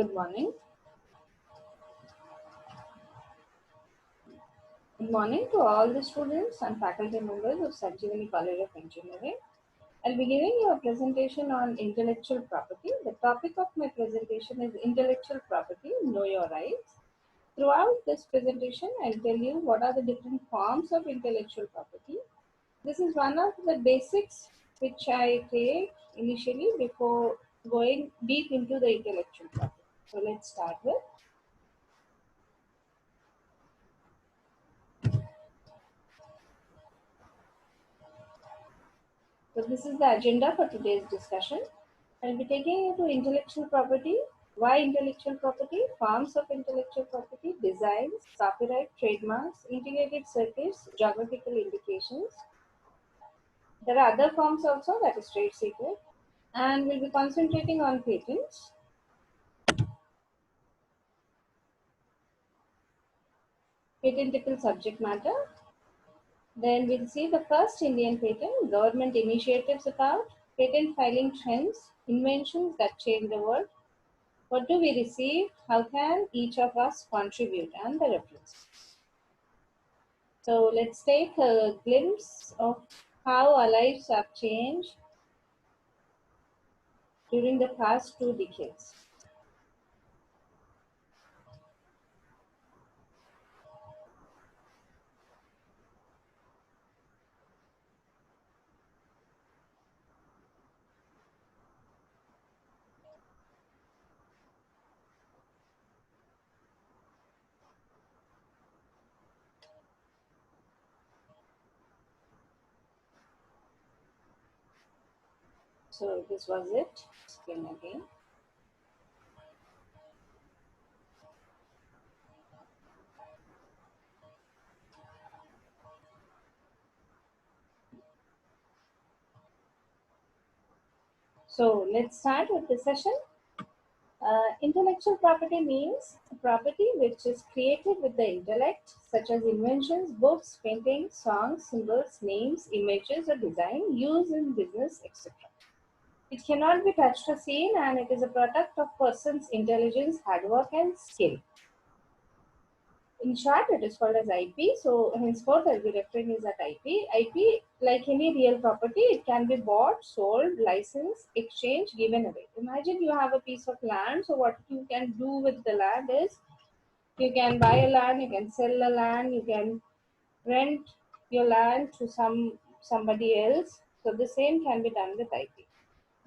Good morning. Good morning to all the students and faculty members of Sanjeevani College of Engineering. I'll be giving you a presentation on intellectual property. The topic of my presentation is intellectual property, know your rights. Throughout this presentation, I'll tell you what are the different forms of intellectual property. This is one of the basics which I take initially before going deep into the intellectual property. So let's start with. So this is the agenda for today's discussion. I'll be taking you to intellectual property, why intellectual property, forms of intellectual property, designs, copyright, trademarks, integrated circuits, geographical indications. There are other forms also, that is trade secret, and we'll be concentrating on patents, patentable subject matter. Then we'll see the first Indian patent, government initiatives about, patent filing trends, inventions that change the world. What do we receive? How can each of us contribute? And the reference. So let's take a glimpse of how our lives have changed during the past 2 decades. So this was it. Screen again. So let's start with the session. Intellectual property means a property which is created with the intellect, such as inventions, books, paintings, songs, symbols, names, images, or design used in business, etc. It cannot be touched or seen, and it is a product of person's intelligence, hard work, and skill. In short, it is called as IP. So henceforth, I'll be referring is at IP. IP, like any real property, it can be bought, sold, licensed, exchanged, given away. Imagine you have a piece of land. So what you can do with the land is you can buy a land, you can sell a land, you can rent your land to somebody else. So the same can be done with IP.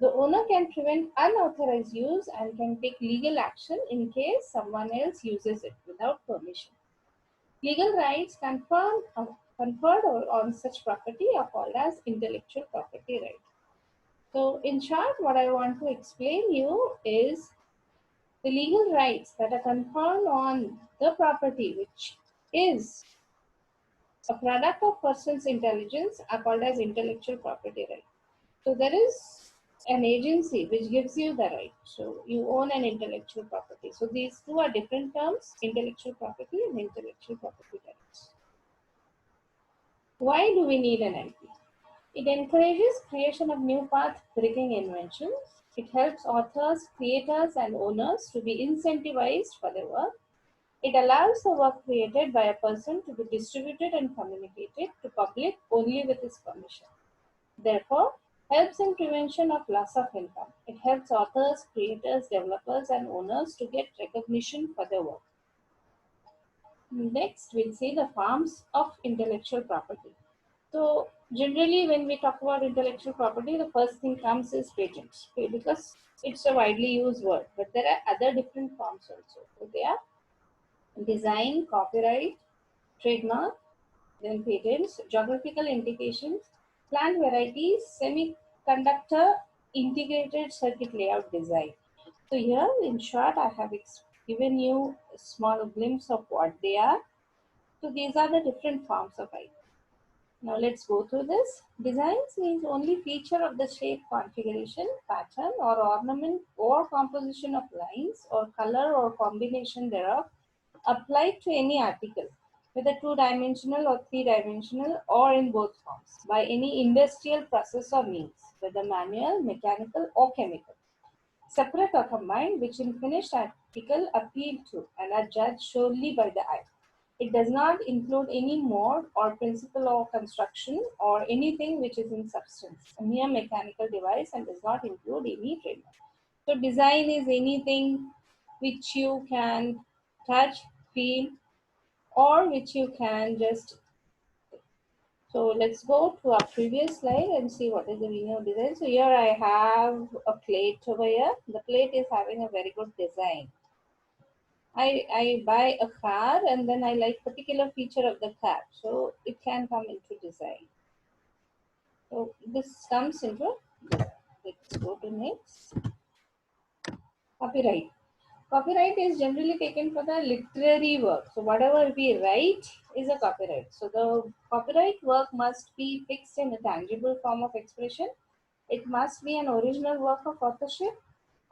The owner can prevent unauthorized use and can take legal action in case someone else uses it without permission. Legal rights conferred on such property are called as intellectual property right. So, in short, what I want to explain you is the legal rights that are conferred on the property, which is a product of person's intelligence, are called as intellectual property right. So, there is an agency which gives you the right. So, you own an intellectual property. So, these two are different terms: intellectual property and intellectual property rights. Why do we need an IP? It encourages creation of new path-breaking inventions. It helps authors, creators, and owners to be incentivized for their work. It allows the work created by a person to be distributed and communicated to public only with his permission. Therefore, helps in prevention of loss of income. It helps authors, creators, developers, and owners to get recognition for their work. Next, we'll see the forms of intellectual property. So generally when we talk about intellectual property, the first thing comes is patents, okay, because it's a widely used word, but there are other different forms also. So they are design, copyright, trademark, then patents, geographical indications, plant varieties, semiconductor, integrated circuit layout design. So here in short, I have given you a small glimpse of what they are. So these are the different forms of IP. Now let's go through this. Designs means only feature of the shape, configuration, pattern or ornament or composition of lines or color or combination thereof applied to any article, whether two-dimensional or three-dimensional or in both forms, by any industrial process or means, whether manual, mechanical or chemical. separate or combined, which in finished article appeal to and are judged solely by the eye. It does not include any mode or principle of construction or anything which is in substance, a mere mechanical device, and does not include any trademark. So design is anything which you can touch, feel, or which you can just. So let's go to our previous slide and see what is the meaning of design. So here I have a plate over here. The plate is having a very good design. I buy a car and then I like particular feature of the car. So it can come into design. So this comes into design. Let's go to next. Copyright. Copyright is generally taken for the literary work. So whatever we write is a copyright. So the copyright work must be fixed in a tangible form of expression. It must be an original work of authorship.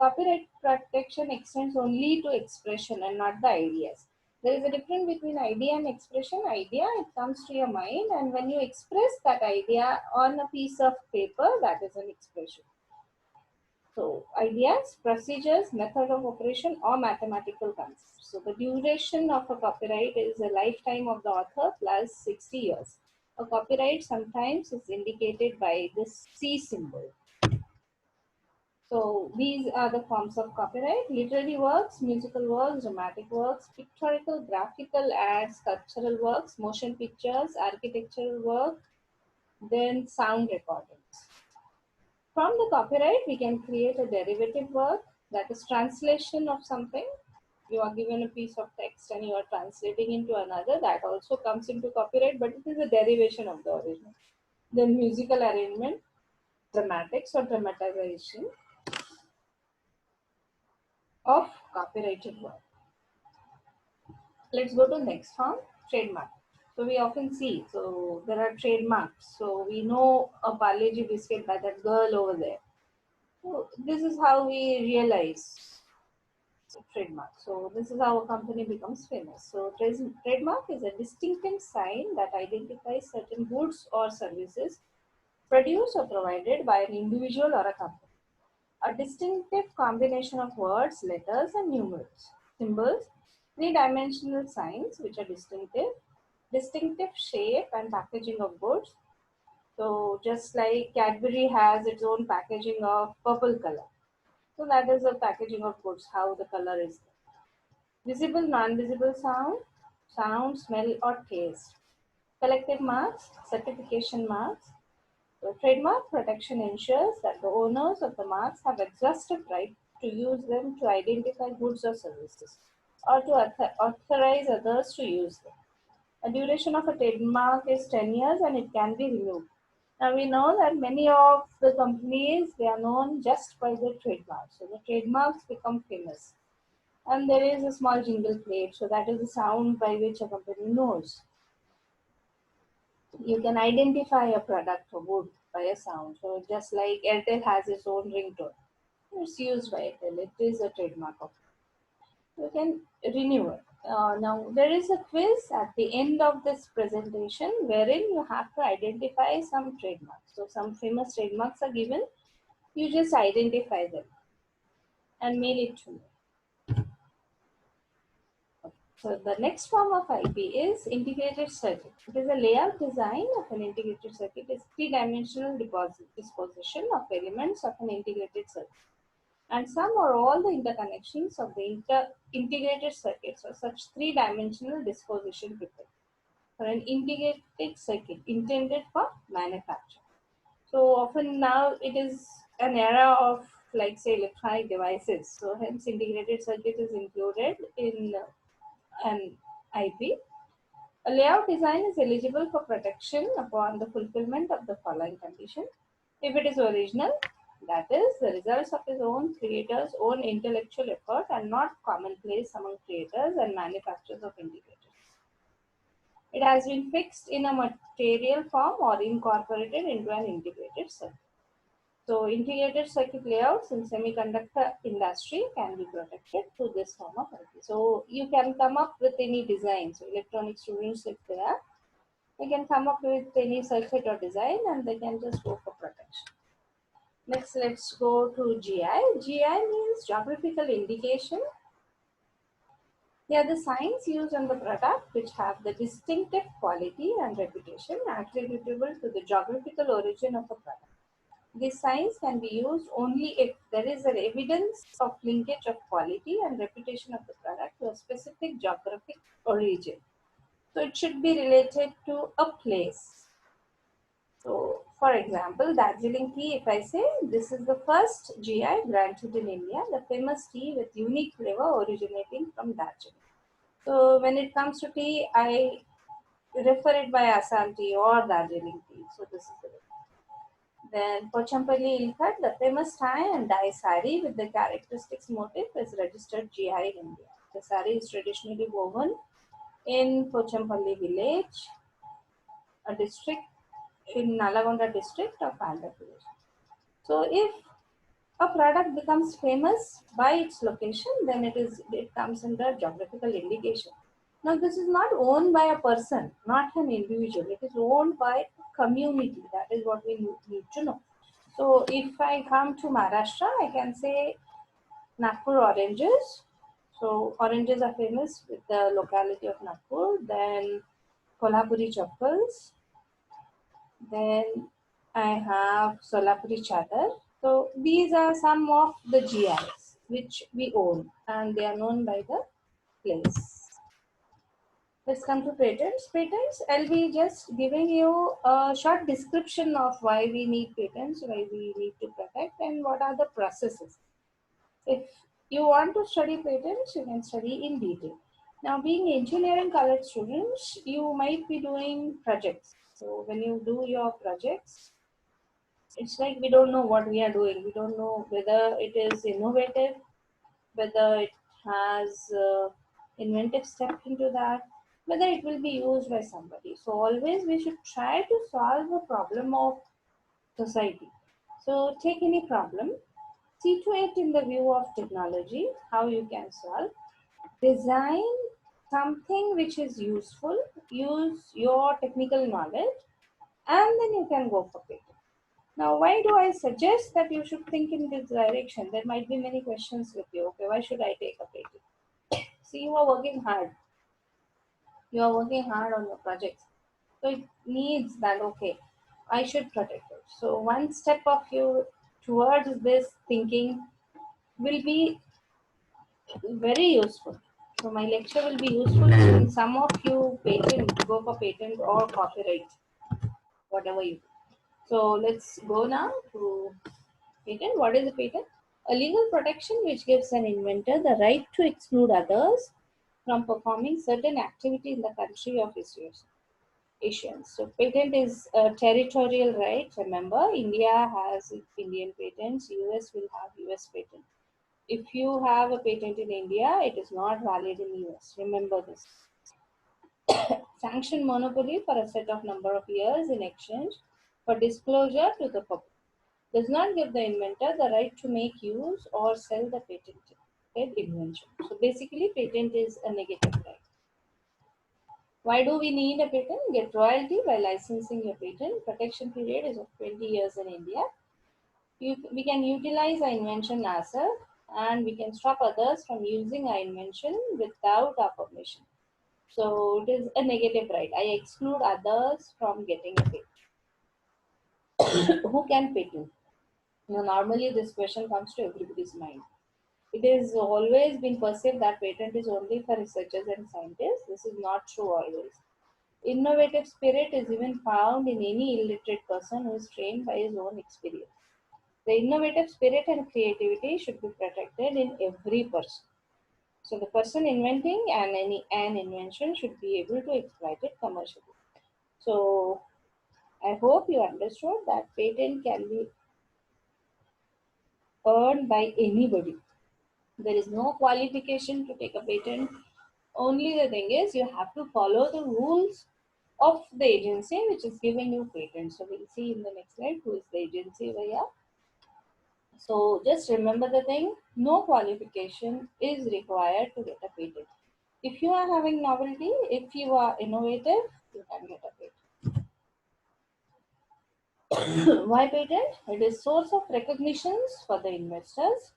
Copyright protection extends only to expression and not the ideas. There is a difference between idea and expression. Idea, it comes to your mind, and when you express that idea on a piece of paper, that is an expression. So ideas, procedures, method of operation, or mathematical concepts. So the duration of a copyright is a lifetime of the author plus 60 years. A copyright sometimes is indicated by this C symbol. So these are the forms of copyright: literary works, musical works, dramatic works, pictorial, graphical, and sculptural works, motion pictures, architectural work, then sound recordings. From the copyright, we can create a derivative work, that is translation of something. You are given a piece of text and you are translating into another, that also comes into copyright, but it is a derivation of the original. Then musical arrangement, dramatics or dramatization of copyrighted work. Let's go to next form, trademark. So we often see, so there are trademarks. So we know a Parle-G biscuit by that girl over there. So this is how we realize trademark. So this is how a company becomes famous. So trademark is a distinctive sign that identifies certain goods or services produced or provided by an individual or a company. A distinctive combination of words, letters, and numerals, symbols, three-dimensional signs which are distinctive shape and packaging of goods. So just like Cadbury has its own packaging of purple color. So that is the packaging of goods, how the color is. Visible, non-visible sound, smell, or taste. Collective marks, certification marks. So trademark protection ensures that the owners of the marks have exhaustive right to use them to identify goods or services, or to authorize others to use them. A duration of a trademark is 10 years and it can be renewed. Now we know that many of the companies, they are known just by their trademarks. So the trademarks become famous. And there is a small jingle played, so that is the sound by which a company knows. You can identify a product or good by a sound. So just like Airtel has its own ringtone, it's used by Airtel. It is a trademark of it. You can renew it. Now there is a quiz at the end of this presentation wherein you have to identify some trademarks. So some famous trademarks are given. You just identify them and mail it to me. So the next form of IP is integrated circuit. It is a layout design of an integrated circuit. It's three-dimensional disposition of elements of an integrated circuit. And some or all the interconnections of the integrated circuits are such three-dimensional disposition prepared for an integrated circuit intended for manufacture. So often now it is an era of, like, say, electronic devices. So hence integrated circuit is included in an IP. A layout design is eligible for protection upon the fulfillment of the following condition. If it is original, that is the results of his own creator's own intellectual effort and not commonplace among creators and manufacturers of integrators. It has been fixed in a material form or incorporated into an integrated circuit. So integrated circuit layouts in semiconductor industry can be protected through this form of IP. So you can come up with any design. So electronic students, if they are, they can come up with any circuit or design and they can just go for protection. Next, let's go to GI. GI means geographical indication. They are the signs used on the product which have the distinctive quality and reputation attributable to the geographical origin of a product. These signs can be used only if there is an evidence of linkage of quality and reputation of the product to a specific geographic origin. So it should be related to a place. So, for example, Darjeeling tea, if I say this is the first GI granted in India, the famous tea with unique flavor originating from Darjeeling. So, when it comes to tea, I refer it by Assam tea or Darjeeling tea. So, this is the way. Then Pochampalli Ilkhat, the famous tie and dye sari with the characteristics motif is registered GI in India. The sari is traditionally woven in Pochampalli village, a district in Nalagonda district of Andhra Pradesh. So if a product becomes famous by its location, then it comes under geographical indication. Now this is not owned by a person, not an individual. It is owned by a community. That is what we need to know. So if I come to Maharashtra, I can say Nagpur oranges. So oranges are famous with the locality of Nagpur. Then Kolhapuri chappals. Then I have Solapuri chadar. So these are some of the GIs which we own and they are known by the place. Let's come to patents. Patents, I'll be just giving you a short description of why we need patents, why we need to protect, and what are the processes. If you want to study patents, you can study in detail. Now, being engineering college students, you might be doing projects. So, when you do your projects, it's like we don't know what we are doing. We don't know whether it is innovative, whether it has inventive step into that, whether it will be used by somebody. So always we should try to solve a problem of society. So take any problem, see to it in the view of technology, how you can solve, design something which is useful, use your technical knowledge, and then you can go for patent. Now, why do I suggest that you should think in this direction? There might be many questions with you. Okay, why should I take a patent? See, you are working hard. You are working hard on your projects. So it needs that, okay, I should protect it. So one step of you towards this thinking will be very useful. So my lecture will be useful when some of you patent, go for patent or copyright, whatever you do. So let's go now to patent. What is a patent? A legal protection which gives an inventor the right to exclude others from performing certain activity in the country of issuance. So patent is a territorial right. Remember, India has Indian patents. US will have US patent. If you have a patent in India, it is not valid in US. Remember this. Sanction monopoly for a set of number of years in exchange for disclosure to the public. Does not give the inventor the right to make use or sell the patented invention. So basically, patent is a negative right. Why do we need a patent? Get royalty by licensing your patent. Protection period is of 20 years in India. We can utilize our invention ourselves and we can stop others from using our invention without our permission. So it is a negative right. I exclude others from getting a patent. Who can patent? Now, normally this question comes to everybody's mind. It is always been perceived that patent is only for researchers and scientists. This is not true always. Innovative spirit is even found in any illiterate person who is trained by his own experience. The innovative spirit and creativity should be protected in every person. So the person inventing an invention should be able to exploit it commercially. So I hope you understood that patent can be earned by anybody. There is no qualification to take a patent. Only the thing is you have to follow the rules of the agency which is giving you patent. So we'll see in the next slide who is the agency over here. So just remember the thing, no qualification is required to get a patent. If you are having novelty, if you are innovative, you can get a patent. Why patent? It is source of recognitions for the investors,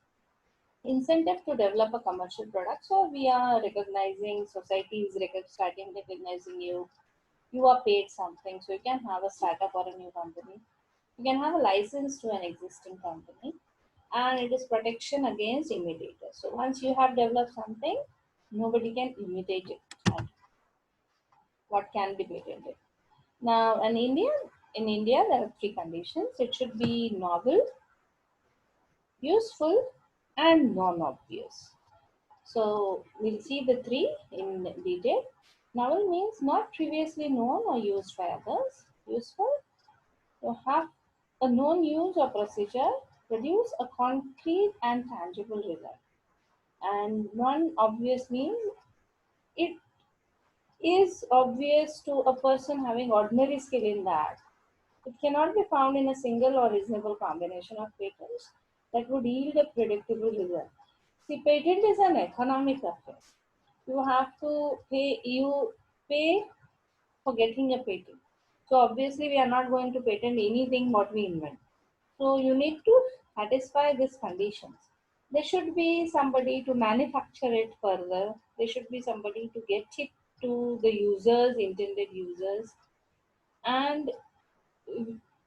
incentive to develop a commercial product. So we are recognizing, society is starting recognizing you. You are paid something, so you can have a startup or a new company. You can have a license to an existing company, and it is protection against imitators. So once you have developed something, nobody can imitate it. And what can be patented? Now, in India, there are three conditions. It should be novel, useful, and non-obvious. So we'll see the three in detail. Novel means not previously known or used by others. Useful, to have a known use or procedure, produce a concrete and tangible result. And non-obvious means it is obvious to a person having ordinary skill in that. It cannot be found in a single or reasonable combination of patents that would yield a predictable result. See, patent is an economic affair. You pay for getting a patent. So obviously we are not going to patent anything what we invent. So you need to satisfy these conditions. There should be somebody to manufacture it further. There should be somebody to get it to the users, intended users, and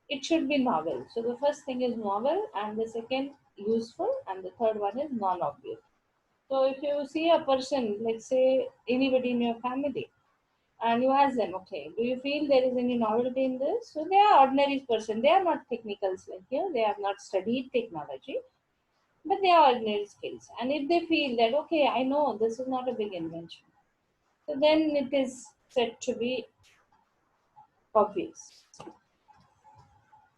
it should be novel. So the first thing is novel, and the second useful, and the third one is non-obvious. So if you see a person, let's say anybody in your family, and you ask them, okay, do you feel there is any novelty in this? So they are ordinary person. They are not technicals like you. They have not studied technology, but they are ordinary skills. And if they feel that, okay, I know this is not a big invention, so then it is said to be obvious.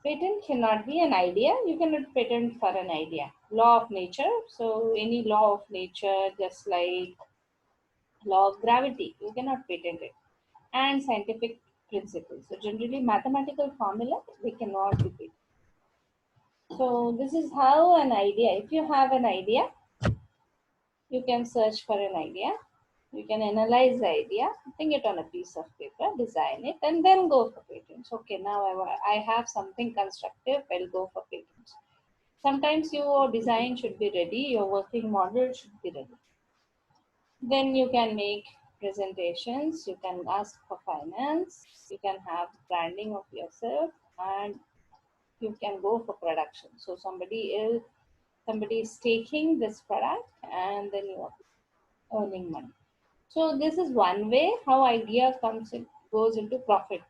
Patent cannot be an idea. You cannot patent for an idea. Law of nature. So any law of nature, just like law of gravity, you cannot patent it. And scientific principles. So generally mathematical formula, they cannot be patented. So this is how an idea, if you have an idea, you can search for an idea. You can analyze the idea, think it on a piece of paper, design it, and then go for patents. Okay, now I have something constructive, I'll go for patents. Sometimes your design should be ready, your working model should be ready. Then you can make presentations, you can ask for finance, you can have branding of yourself, and you can go for production. So somebody is taking this product, and then you are earning money. So this is one way how idea goes into profit.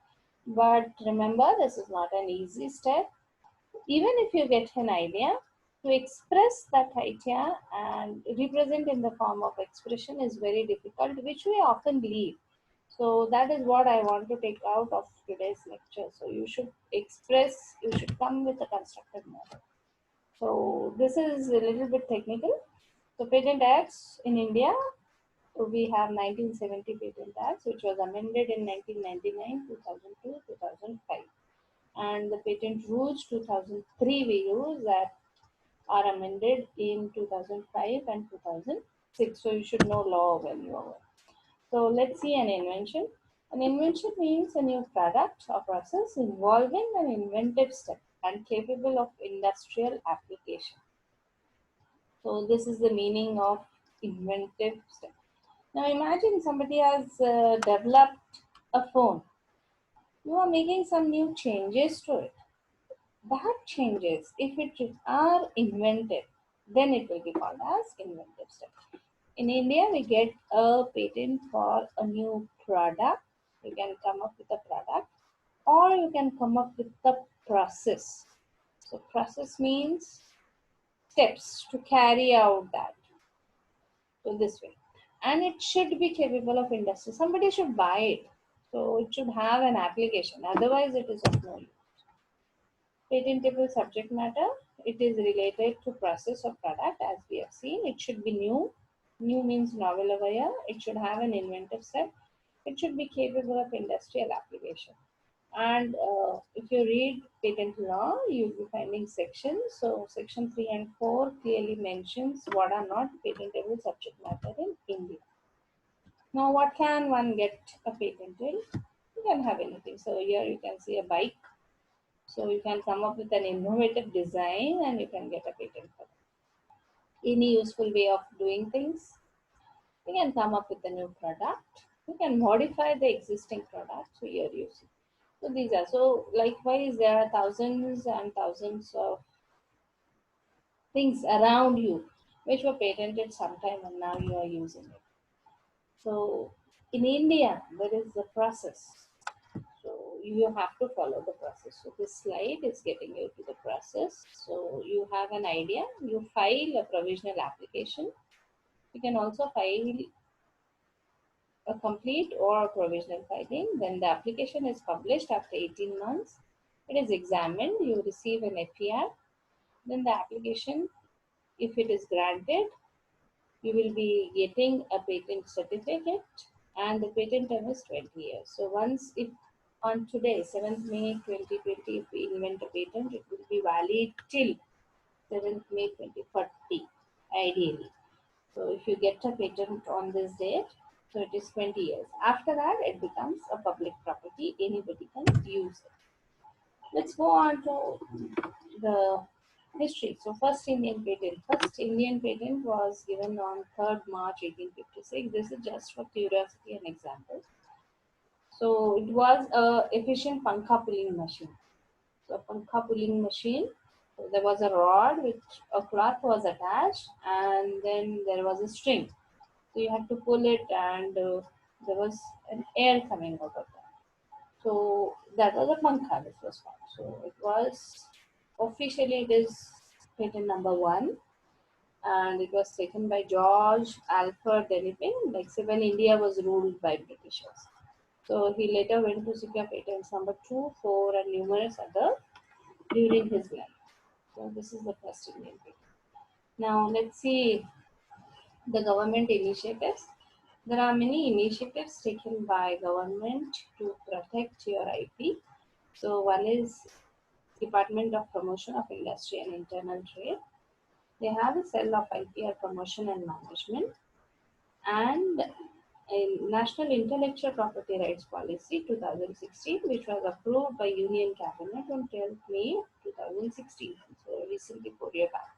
But remember, this is not an easy step. Even if you get an idea, to express that idea and represent in the form of expression is very difficult, which we often leave. So that is what I want to take out of today's lecture. So you should express, you should come with a constructive model. So this is a little bit technical. So patent acts in India, we have 1970 patent acts, which was amended in 1999, 2002, 2005. And the patent rules 2003 we use that are amended in 2005 and 2006. So you should know law when you are. So let's see an invention. An invention means a new product or process involving an inventive step and capable of industrial application. So this is the meaning of inventive step. Now imagine somebody has developed a phone. You are making some new changes to it. That changes, if it are invented, then it will be called as inventive step. In India, we get a patent for a new product. You can come up with a product, or you can come up with the process. So process means steps to carry out that. So this way. And it should be capable of industry. Somebody should buy it. So it should have an application. Otherwise, it is of no use. Patentable subject matter, it is related to process or product as we have seen. It should be new. New means novel aware. It should have an inventive step. It should be capable of industrial application. And if you read patent law, you'll be finding sections. So section 3 and 4 clearly mentions what are not patentable subject matter in India. Now, what can one get a patent in? You can have anything. So here you can see a bike. So you can come up with an innovative design and you can get a patent for that. Any useful way of doing things, you can come up with a new product. You can modify the existing product so you're using. So these are, so likewise there are thousands and thousands of things around you which were patented sometime and now you are using it. So in India there is a process. So you have to follow the process. So this slide is getting you to the process. So you have an idea, you file a provisional application. You can also file a complete or provisional filing. Then the application is published after 18 months. It is examined, you receive an FER. Then the application, if it is granted, you will be getting a patent certificate and the patent term is 20 years. So once if on today, 7th May 2020, if we invent a patent, it will be valid till 7th May 2040, ideally. So if you get a patent on this date, so it is 20 years. After that, it becomes a public property. Anybody can use it. Let's go on to the history. So first Indian patent. First Indian patent was given on 3rd March 1856. This is just for curiosity and example. So it was a efficient pankha pulling machine. So pankha pulling machine. So there was a rod which a cloth was attached, and then there was a string. So you had to pull it, and there was an air coming out of that. So that was a pankha. This was called. So it was officially it is patent number one, and it was taken by George Alfred Dennepin. Like say when India was ruled by Britishers. So he later went to secure patents number 2, 4, and numerous other during his life. So this is the first Indian patent. Now let's see the government initiatives. There are many initiatives taken by government to protect your IP. So one is Department of Promotion of Industry and Internal Trade. They have a cell of IPR promotion and management, and a National Intellectual Property Rights Policy 2016, which was approved by Union Cabinet on 12th May 2016. So recently 4 years back.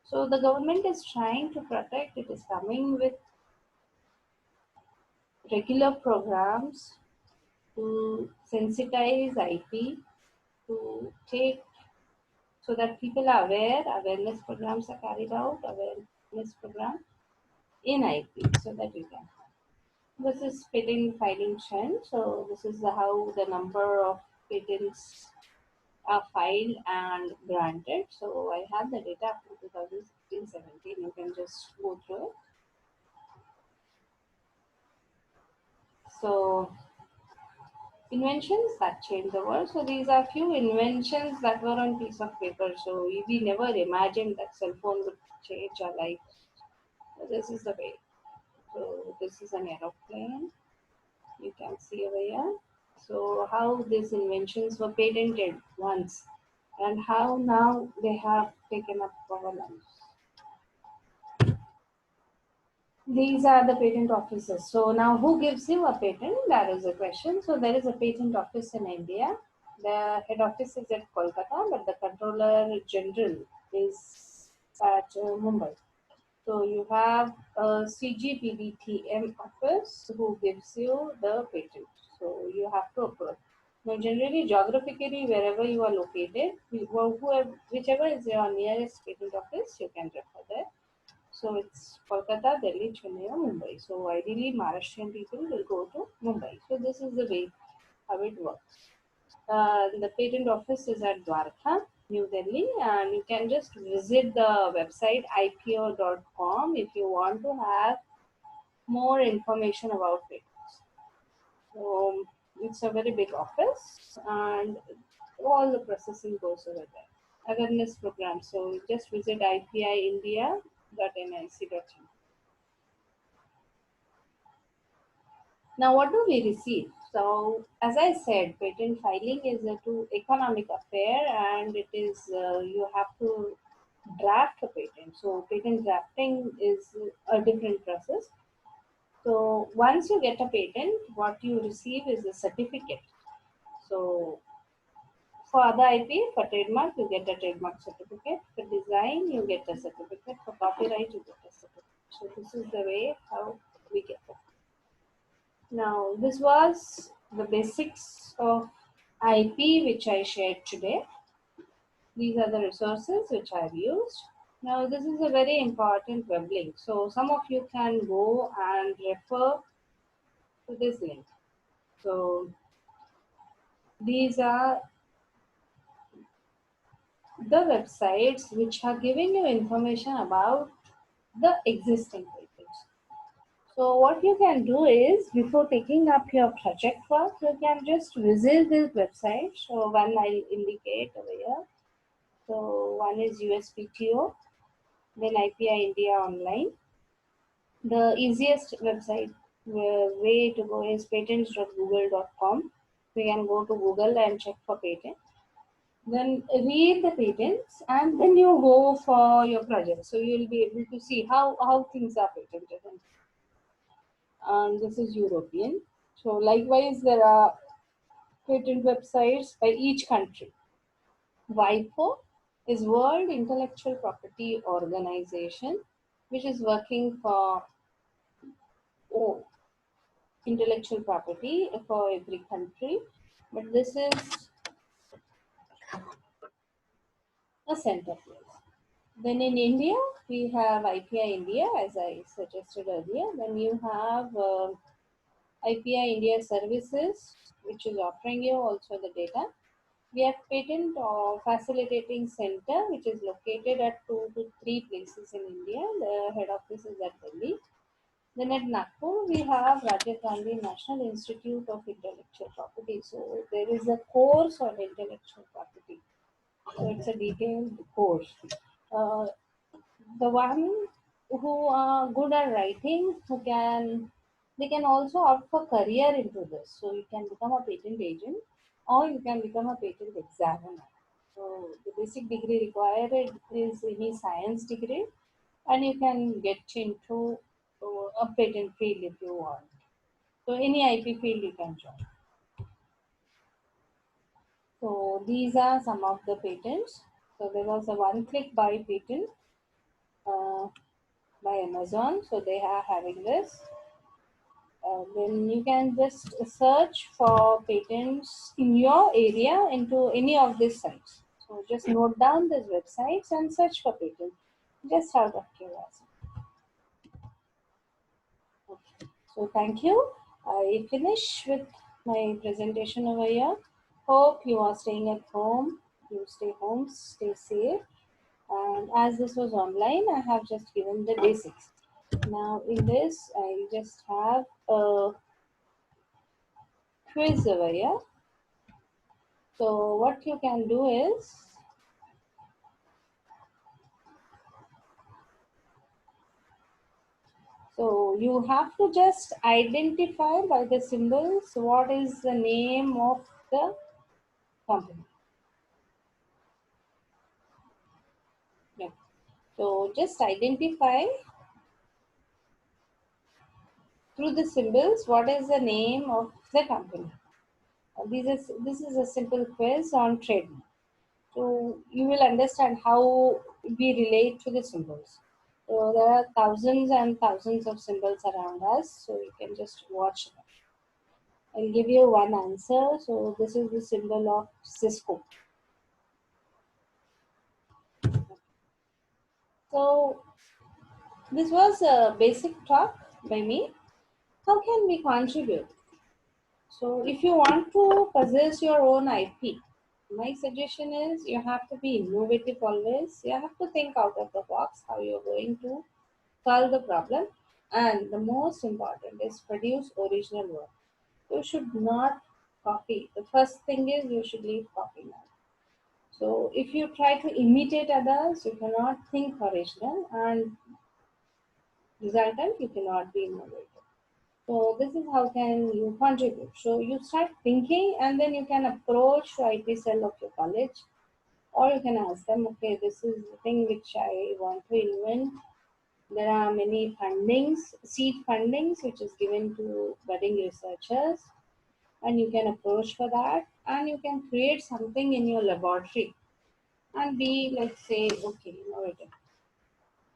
So the government is trying to protect. It is coming with regular programs to sensitize IP, to take so that people are aware. Awareness programs are carried out. Awareness program in IP so that you can. This is patent filing trend. So this is how the number of patents are filed and granted. So I have the data up to 2016-17. You can just go through it. So inventions that changed the world. So these are few inventions that were on piece of paper. So we never imagined that cell phone would change our life. So this is the way. So this is an aeroplane. You can see over here. So how these inventions were patented once and how now they have taken up our lives. These are the patent offices. So now who gives you a patent? That is a question. So there is a patent office in India. The head office is at Kolkata, but the controller general is at Mumbai. So you have a CGPDTM office who gives you the patent. So you have to approve. Now generally geographically wherever you are located, whichever is your nearest patent office, you can refer there. So it's Kolkata, Delhi, Chennai, or Mumbai. So ideally Maharashtrian people will go to Mumbai. So this is the way how it works. The patent office is at Dwarka, New Delhi, and you can just visit the website ipo.com if you want to have more information about it. So it's a very big office, and all the processing goes over there. Awareness program. So just visit ipiindia.nic.in. Now, what do we receive? So, as I said, patent filing is a to economic affair, and it is you have to draft a patent. So, patent drafting is a different process. So, once you get a patent, what you receive is a certificate. So, For other IP, for trademark, you get a trademark certificate. For design, you get a certificate. For copyright, you get a certificate. So this is the way how we get it. Now, this was the basics of IP which I shared today. These are the resources which I've used. Now, this is a very important web link. So some of you can go and refer to this link. So these are the websites which are giving you information about the existing patents. So what you can do is, before taking up your project work, you can just visit this website. So one I'll indicate over here. So one is USPTO, then IPI India Online. The easiest website way to go is patents.google.com. We can go to Google and check for patent. Then read the patents and then you go for your project. So you'll be able to see how things are patented. And this is European. So likewise, there are patent websites by each country. WIPO is World Intellectual Property Organization, which is working for intellectual property for every country. But this is a center place. Then in India, we have IPI India, as I suggested earlier. Then you have IPI India Services, which is offering you also the data. We have Patent Facilitating Center, which is located at 2 to 3 places in India. The head office is at Delhi. Then at Nagpur, we have Rajiv Gandhi National Institute of Intellectual Property. So there is a course on intellectual property. So it's a detailed course. Uh, the one who are good at writing, they can also opt for career into this. So you can become a patent agent or you can become a patent examiner. So the basic degree required is any science degree, and you can get into a patent field if you want. So any IP field you can join. So these are some of the patents. So there was a one-click buy patent uh, by Amazon. So they are having this. Then you can just search for patents in your area into any of these sites. So just note down these websites and search for patents, just out of curiosity. Okay. So thank you. I finish with my presentation over here. Hope you are staying at home. You stay home, stay safe. And as this was online, I have just given the basics. Now in this, I just have a quiz over here. So what you can do is, so you have to just identify by the symbols what is the name of the company. Yeah. So just identify through the symbols what is the name of the company. This is a simple quiz on trademark. So you will understand how we relate to the symbols. So there are thousands and thousands of symbols around us, so you can just watch them. I'll give you one answer. So this is the symbol of Cisco. So this was a basic talk by me. How can we contribute? So if you want to possess your own IP, my suggestion is you have to be innovative always. You have to think out of the box how you're going to solve the problem. And the most important is produce original work. You should not copy. The first thing is you should leave copying out. So if you try to imitate others, you cannot think original, and resultant, you cannot be innovative. So this is how can you contribute. So you start thinking and then you can approach the IP cell of your college, or you can ask them, okay, this is the thing which I want to invent. There are many fundings, seed fundings, which is given to budding researchers. and you can approach for that, and you can create something in your laboratory and be like say, okay, innovative.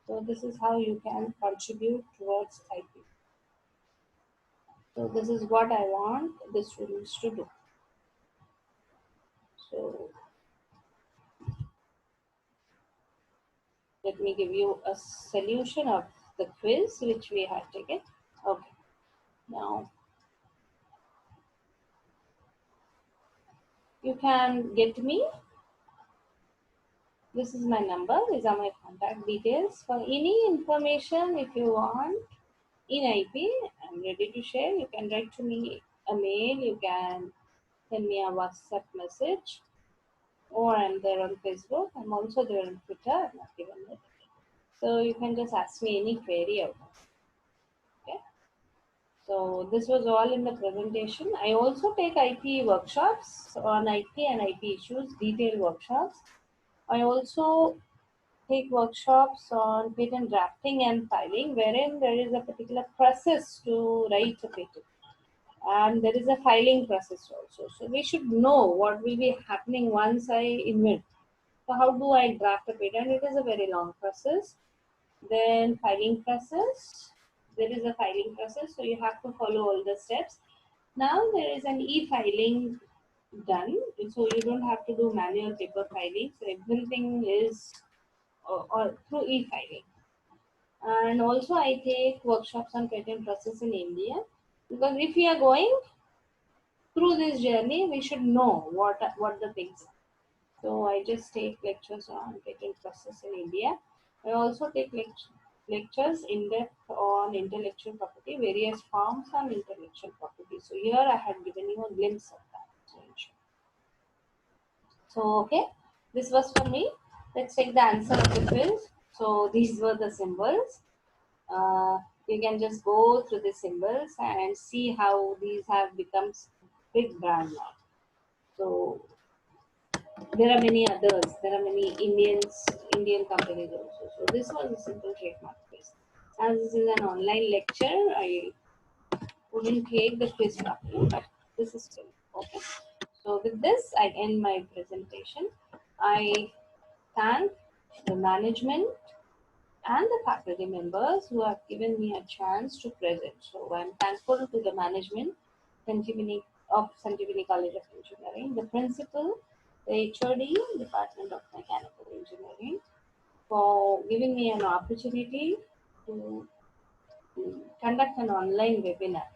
So this is how you can contribute towards IP. So this is what I want the students to do. So let me give you a solution of the quiz which we had taken. Okay, now you can get me. This is my number. These are my contact details. For any information, if you want in IP, I'm ready to share. You can write to me a mail. You can send me a WhatsApp message, or I'm there on Facebook. I'm also there on Twitter. I'm not given it. So you can just ask me any query out there. Okay. So this was all in the presentation. I also take IP workshops on IP and IP issues, detailed workshops. I also take workshops on patent drafting and filing, wherein there is a particular process to write a patent. And there is a filing process also. So we should know what will be happening once I invent. So how do I draft a patent? It is a very long process. Then filing process. There is a filing process, so you have to follow all the steps. Now there is an e-filing done, so you don't have to do manual paper filing. So everything is or through e-filing. And also I take workshops on patent process in India, because if we are going through this journey, we should know what the things are. So I just take lectures on patent process in India. I also take lectures in depth on intellectual property, various forms on intellectual property. So here I had given you a glimpse of that. So okay, this was for me. Let's take the answer of the quiz. So these were the symbols. Uh, you can just go through the symbols and see how these have become big brand now. So there are many others. There are many Indian companies also. So this was a simple trademark quiz. As this is an online lecture, I wouldn't take the quiz properly, but this is still okay. So with this, I end my presentation. I thank the management and the faculty members who have given me a chance to present. So I'm thankful to the management of Sanjeevani College of Engineering, the principal, the HOD, Department of Mechanical Engineering, for giving me an opportunity to conduct an online webinar.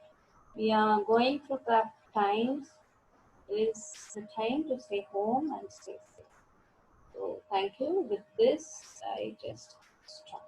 We are going through tough times. It is the time to stay home and stay safe. So thank you. With this, I just stop.